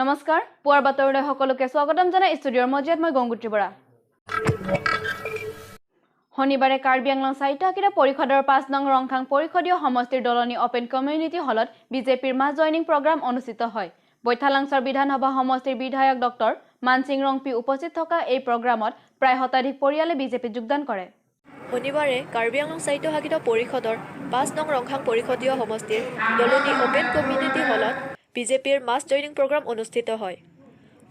নমস্কাৰ পুৱাৰ বাতৰলৈ সকলোকে স্বাগতম জনাই ষ্টুডিঅ'ৰ মজিয়াত মই গংগুত্ৰী বৰা শনিবাৰে কাৰ্বি আংলং সাহিত্য পৰিষদৰ 5 নং ৰংখাং পৰিষদীয় সমষ্টিৰ দলনি ওপেন কমিউনিটি হলত বিজেপিৰ মাছ জয়নিং প্ৰগ্ৰাম অনুষ্ঠিত হয় বৈঠালাংছৰ বিধানসভা সমষ্টিৰ বিধায়ক ডক্টৰ মানসিং ৰংপি উপস্থিত থকা এই প্ৰগ্ৰামত প্ৰায় শতাধিক পৰিয়ালে বিজেপিত যোগদান কৰে শনিবাৰে কাৰ্বি আংলং সাহিত্য পৰিষদৰ 5 নং ৰংখাং পৰিষদীয় সমষ্টিৰ দলনি ওপেন কমিউনিটি হলত বিজেপিৰ মাছ জয়নিং প্ৰগ্ৰাম অনুষ্ঠিত হয়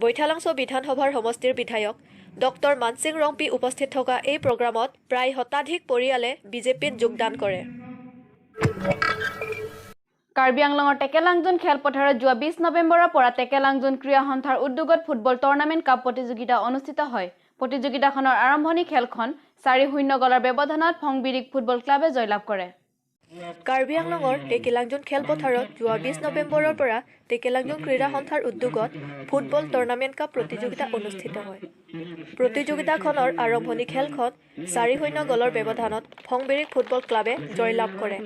বৈঠালাংছ বিধানসভাৰ সমষ্টিৰ বিধায়ক ডক্টৰ মানসিং ৰংপি উপস্থিত থকা এই প্ৰগ্ৰামত প্ৰায় শতাধিক পৰিয়ালে বিজেপিত যোগদান কৰে কাৰ্বি আংলঙৰ টেকেলাংজুন খেলপথাৰত যোৱা 20 নৱেম্বৰৰ পৰা টেকেলাংজুন ক্ৰীড়া সন্থাৰ উদ্যোগত ফুটবল টুৰ্ণামেণ্ট কাপ প্ৰতিযোগিতা অনুষ্ঠিত হয় প্ৰতিযোগিতাখনৰ আৰম্ভণি খেলখন 4-0 গলৰ ব্যৱধানত ফংবিৰিক ফুটবল ক্লাবে জয়লাভ কৰে কাৰ্বি আংলঙৰ টেকেলাংজুন খেলপথাৰত যোৱা 20 নৱেম্বৰৰ পৰা টেকেলাংজুন ক্ৰীড়া সন্থাৰ উদ্যোগত ফুটবল টুৰ্ণামেণ্ট কাপ প্ৰতিযোগিতা অনুষ্ঠিত হয় প্ৰতিযোগিতাখনৰ আৰম্ভণি খেলখন 4-0 গলৰ ব্যৱধানত ফংবিৰিক ফুটবল ক্লাবে জয়লাভ কৰে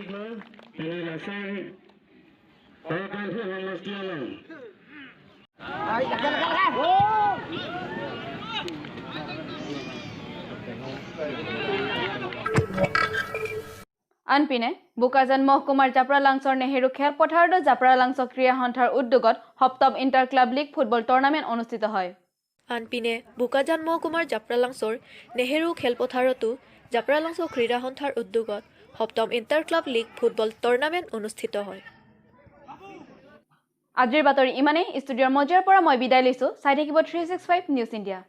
আনপিনে বুকাজান মহকুমাৰ জাপৰালাংছৰ নেহেৰু খেলপথাৰত জাপৰালাংছ ক্ৰীড়া সন্থাৰ উদ্যোগত সপ্তম inter club league football tournament অনুষ্ঠিত হয় আনপিনে বুকাজান মহকুমাৰ জাপৰালাংছৰ নেহেৰু খেলপথাৰতো জাপৰালাংছ ক্ৰীড়া সন্থাৰ উদ্যোগত সপ্তম inter club league football tournament অনুষ্ঠিত হয় আজিৰ বাতৰি ইমানেই ষ্টুডিঅ'ৰ মজিয়াৰ পৰা মই বিদায় লৈছো চাই থাকিব 365 নিউজ ইণ্ডিয়া